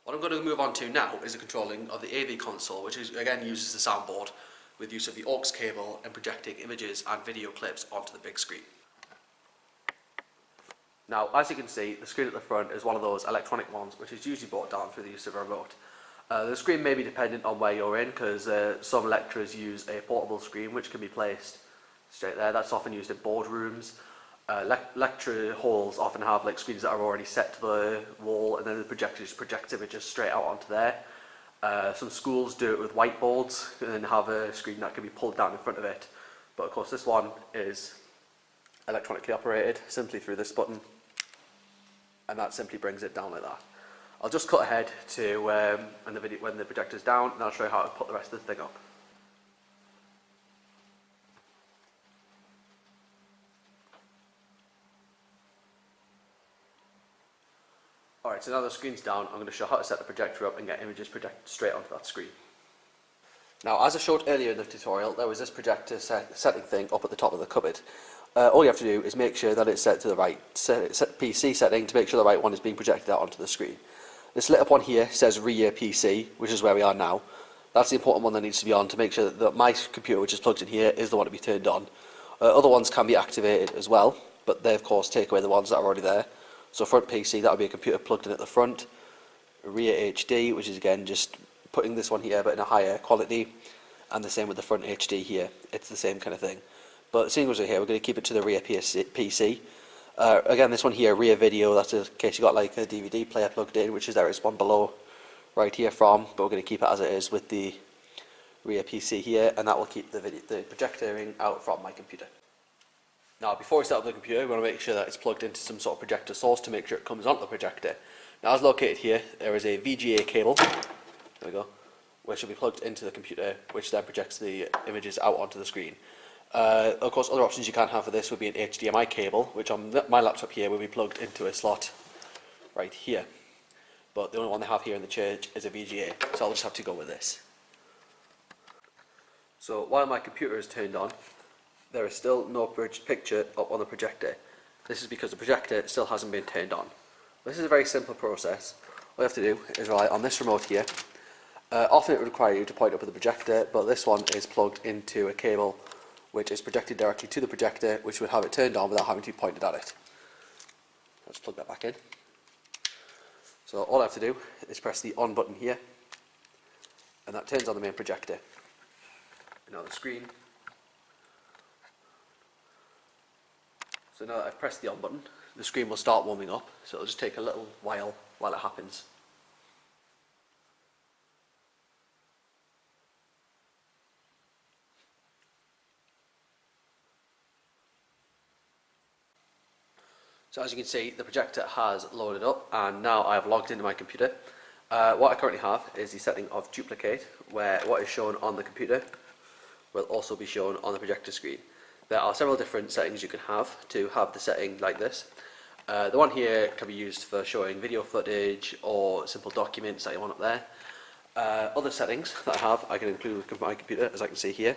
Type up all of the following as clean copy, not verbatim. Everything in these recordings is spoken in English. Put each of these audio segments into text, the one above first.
What I'm going to move on to now is the controlling of the AV console, which is, again uses the soundboard with use of the aux cable and projecting images and video clips onto the big screen. Now, as you can see, the screen at the front is one of those electronic ones which is usually brought down through the use of a remote. The screen may be dependent on where you're in, because some lecturers use a portable screen which can be placed straight there. That's often used in boardrooms. Lecture halls often have like screens that are already set to the wall, and then the projector just projects images straight out onto there. Some schools do it with whiteboards and then have a screen that can be pulled down in front of it. But of course this one is electronically operated simply through this button, and that simply brings it down like that. I'll just cut ahead to when the projector's down, and I'll show you how to put the rest of the thing up. Alright, so now the screen's down, I'm going to show how to set the projector up and get images projected straight onto that screen. Now, as I showed earlier in the tutorial, there was this projector setting thing up at the top of the cupboard. All you have to do is make sure that it's set to the right set PC setting to make sure the right one is being projected out onto the screen. This lit up one here says Rear PC, which is where we are now. That's the important one that needs to be on to make sure that my computer, which is plugged in here, is the one to be turned on. Other ones can be activated as well, but they of course take away the ones that are already there. So front PC, that would be a computer plugged in at the front. Rear HD, which is again just putting this one here but in a higher quality, and the same with the front HD here. It's the same kind of thing. But seeing as we're here, we're going to keep it to the rear PC. Again, this one here, rear video, that's in case you got like a DVD player plugged in, which is there is one below right here from, but we're going to keep it as it is with the rear PC here, and that will keep the projectoring out from my computer. Now, before we start up the computer, we want to make sure that it's plugged into some sort of projector source to make sure it comes onto the projector. Now, as located here, there is a VGA cable, there we go, which will be plugged into the computer, which then projects the images out onto the screen. Of course, other options you can have for this would be an HDMI cable, which on my laptop here will be plugged into a slot right here. But the only one they have here in the church is a VGA, so I'll just have to go with this. So while my computer is turned on, there is still no picture up on the projector. This is because the projector still hasn't been turned on. This is a very simple process. All you have to do is rely on this remote here. Often it would require you to point up at the projector, but this one is plugged into a cable which is projected directly to the projector, which would have it turned on without having to be pointed at it. Let's plug that back in. So all I have to do is press the on button here, and that turns on the main projector. And now the screen. So now that I've pressed the on button, the screen will start warming up, so it'll just take a little while it happens. So as you can see, the projector has loaded up, and now I have logged into my computer. What I currently have is the setting of duplicate, where what is shown on the computer will also be shown on the projector screen. There are several different settings you can have to have the setting like this. The one here can be used for showing video footage or simple documents that you want up there. Other settings that I have, I can include with my computer, as I can see here.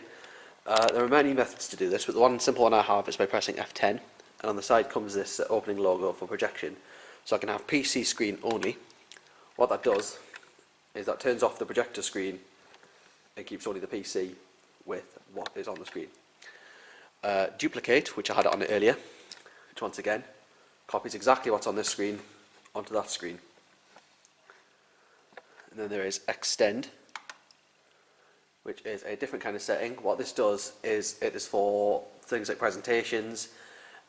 There are many methods to do this, but the one simple one I have is by pressing F10. And on the side comes this opening logo for projection. So I can have PC screen only. What that does is that turns off the projector screen and keeps only the PC with what is on the screen. Duplicate, which I had on it earlier, which once again copies exactly what's on this screen onto that screen. And then there is extend, which is a different kind of setting. What this does is it is for things like presentations.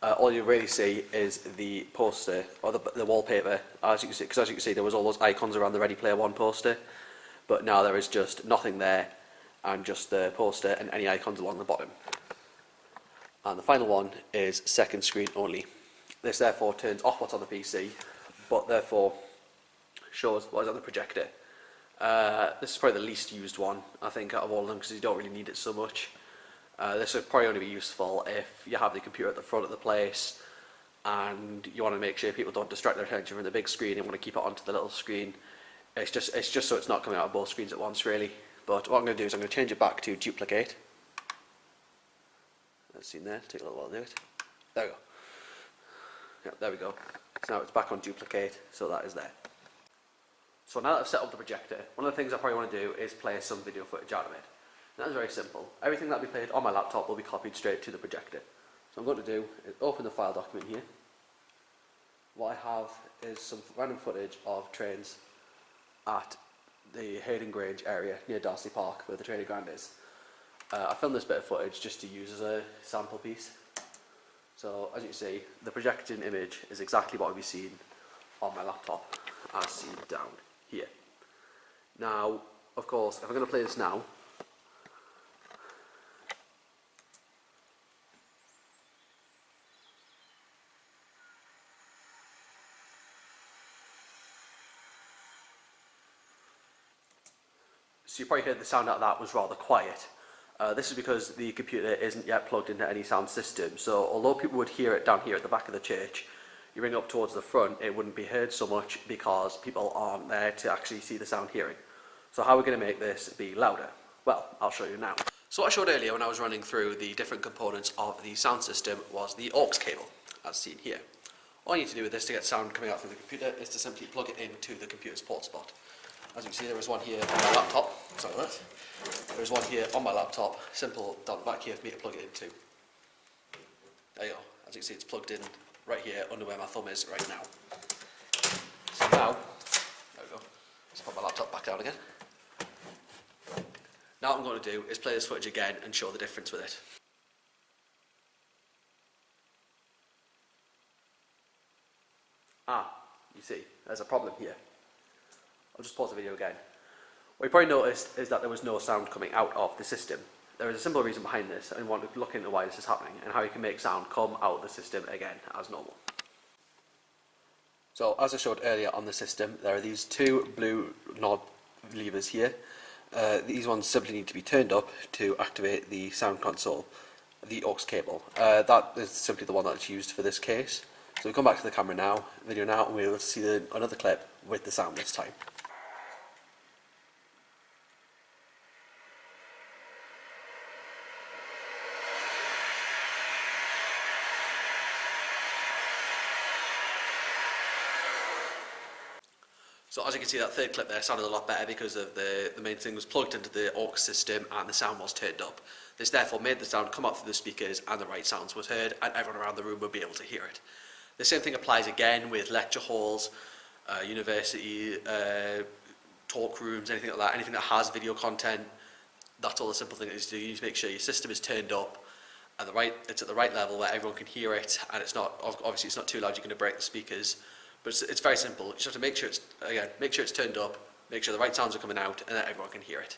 All you really see is the poster or the wallpaper, as you can see, because as you can see there was all those icons around the Ready Player One poster, but now there is just nothing there and just the poster and any icons along the bottom. And the final one is second screen only. This therefore turns off what's on the PC, but therefore shows what is on the projector. This is probably the least used one, I think, out of all of them, because you don't really need it so much. This would probably only be useful if you have the computer at the front of the place and you want to make sure people don't distract their attention from the big screen and want to keep it onto the little screen. It's just so it's not coming out of both screens at once, really. But what I'm going to do is I'm going to change it back to duplicate. That's seen there, take a little while to do it. There we go. Yeah, there we go. So now it's back on duplicate, so that is there. So now that I've set up the projector, one of the things I probably want to do is play some video footage out of it. And that's very simple. Everything that will be played on my laptop will be copied straight to the projector. So I'm going to do is open the file document here. What I have is some random footage of trains at the Hayden Grange area near Darcy Park, where the training ground is. I filmed this bit of footage just to use as a sample piece. So as you can see, the projected image is exactly what will be seen on my laptop, as seen down here. Now, of course, if I'm going to play this now, so you probably heard the sound out of that was rather quiet. This is because the computer isn't yet plugged into any sound system, so although people would hear it down here at the back of the church, you bring it up towards the front, it wouldn't be heard so much because people aren't there to actually see the sound hearing. So how are we going to make this be louder? Well, I'll show you now. So what I showed earlier when I was running through the different components of the sound system was the aux cable, as seen here. All you need to do with this to get sound coming out from the computer is to simply plug it into the computer's port spot. As you can see, there is one here on my laptop. Sorry about that. There is one here on my laptop. Simple down the back here for me to plug it into. There you go. As you can see, it's plugged in right here under where my thumb is right now. So now, there we go. Let's put my laptop back down again. Now what I'm going to do is play this footage again and show the difference with it. You see, there's a problem here. I'll just pause the video again. What you probably noticed is that there was no sound coming out of the system. There is a simple reason behind this, and we want to look into why this is happening and how you can make sound come out of the system again as normal. So as I showed earlier on the system, there are these two blue knob levers here. These ones simply need to be turned up to activate the sound console, the aux cable. That is simply the one that's used for this case. So we come back to the camera now, video now, and we're able to see another clip with the sound this time. So as you can see, that third clip there sounded a lot better because of the main thing was plugged into the aux system and the sound was turned up. This therefore made the sound come up through the speakers and the right sounds was heard and everyone around the room would be able to hear it. The same thing applies again with lecture halls, university, talk rooms, anything like that, anything that has video content. That's all the simple thing is to do. You need to make sure your system is turned up and it's at the right level where everyone can hear it, and it's not, obviously it's not too loud, you're going to break the speakers. But it's very simple. You just have to make sure it's turned up, make sure the right sounds are coming out, and that everyone can hear it.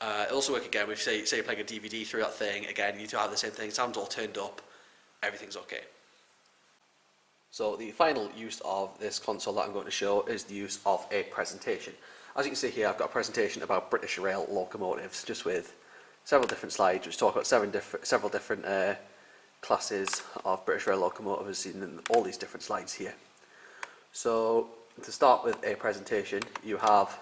It'll also work again with say you're playing a DVD through that thing. Again, you need to have the same thing. Sound's all turned up, everything's okay. So the final use of this console that I'm going to show is the use of a presentation. As you can see here, I've got a presentation about British Rail locomotives, just with several different slides which talk about several different classes of British Rail locomotives seen in all these different slides here. So to start with a presentation, you have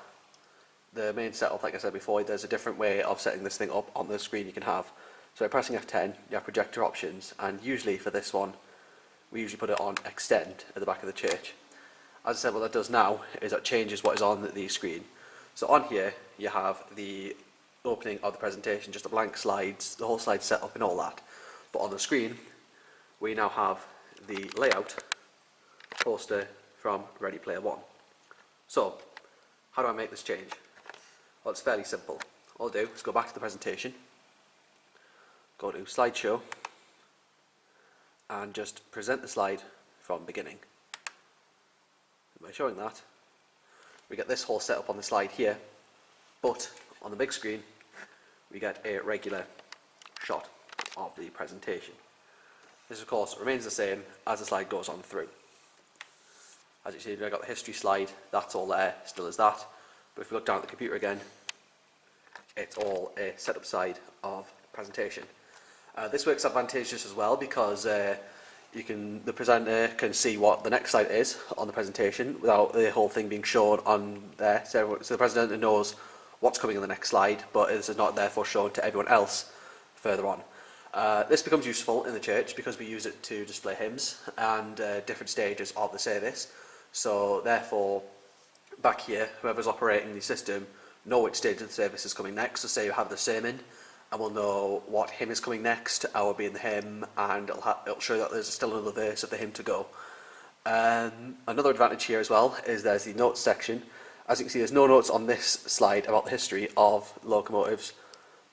the main setup. Like I said before, there's a different way of setting this thing up on the screen you can have. So by pressing F10, you have projector options, and usually for this one, we usually put it on extend at the back of the church. As I said, what that does now is that changes what is on the screen. So on here, you have the opening of the presentation, just a blank slides, the whole slide set up and all that. But on the screen, we now have the layout poster from Ready Player One. So, how do I make this change? Well, it's fairly simple. All I'll do is go back to the presentation, go to slideshow, and just present the slide from beginning. And by showing that, we get this whole setup on the slide here, but on the big screen, we get a regular shot of the presentation. This, of course, remains the same as the slide goes on through. As you see, I've got the history slide, that's all there, still as that. But if we look down at the computer again, it's all a setup side of the presentation. This works advantageous as well because the presenter can see what the next slide is on the presentation without the whole thing being shown on there. So the presenter knows what's coming in the next slide, but this is not therefore shown to everyone else further on. This becomes useful in the church because we use it to display hymns and different stages of the service. So therefore, back here, whoever's operating the system, know which stage of the service is coming next. So say you have the sermon, and we'll know what hymn is coming next, hour being the hymn, and it'll show that there's still another verse of the hymn to go. Another advantage here as well is there's the notes section. As you can see, there's no notes on this slide about the history of locomotives,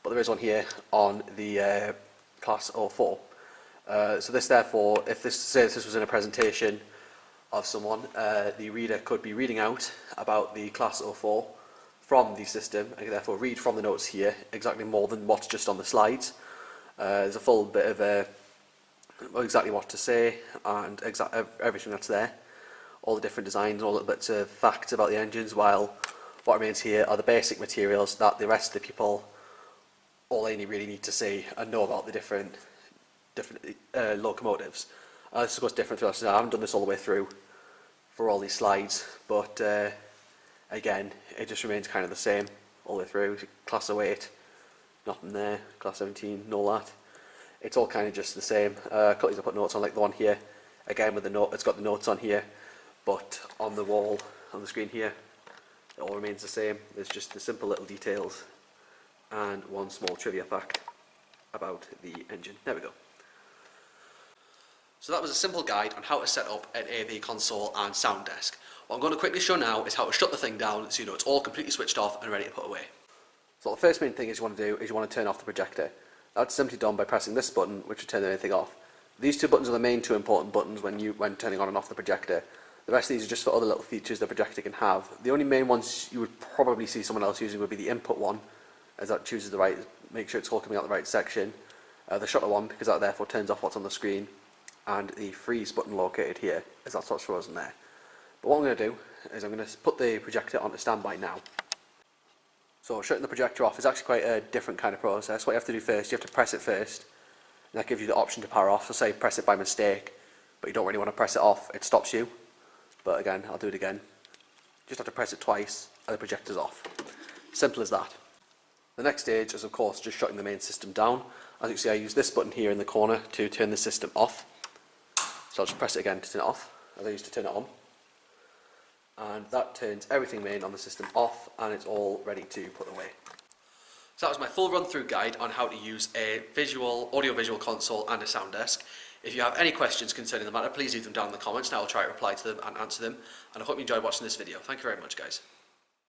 but there is one here on the Class 04. So this, therefore, if this was in a presentation of someone, the reader could be reading out about the Class 04 from the system, and therefore read from the notes here exactly more than what's just on the slides. There's a full bit of exactly what to say and everything that's there, all the different designs, all the bits of facts about the engines, while what remains here are the basic materials that the rest of the people, all they really need to see and know about the different locomotives. This is of course different throughout. I haven't done this all the way through for all these slides, but again, it just remains kind of the same all the way through. Class 08, nothing there. Class 17, no that. It's all kind of just the same. A couple of these I put notes on, like the one here. Again, with the note, it's got the notes on here, but on the wall, on the screen here, it all remains the same. There's just the simple little details and one small trivia fact about the engine. There we go. So that was a simple guide on how to set up an AV console and sound desk. What I'm going to quickly show now is how to shut the thing down so you know it's all completely switched off and ready to put away. So the first main thing is you want to do is you want to turn off the projector. That's simply done by pressing this button, which will turn anything off. These two buttons are the main two important buttons when turning on and off the projector. The rest of these are just for other little features the projector can have. The only main ones you would probably see someone else using would be the input one, as that chooses the right, make sure it's all coming out the right section. The shutter one, because that therefore turns off what's on the screen, and the freeze button located here, as that's what's frozen there. But what I'm going to do is I'm going to put the projector onto standby now. So shutting the projector off is actually quite a different kind of process. What you have to do first, you have to press it first, and that gives you the option to power off. So say press it by mistake, but you don't really want to press it off, it stops you. But again, I'll do it again. Just have to press it twice, and the projector's off. Simple as that. The next stage is of course just shutting the main system down. As you can see, I use this button here in the corner to turn the system off. So I'll just press it again to turn it off, as I used to turn it on. And that turns everything main on the system off, and it's all ready to put away. So that was my full run through guide on how to use a audio-visual console and a sound desk. If you have any questions concerning the matter, please leave them down in the comments and I'll try to reply to them and answer them. And I hope you enjoyed watching this video. Thank you very much, guys.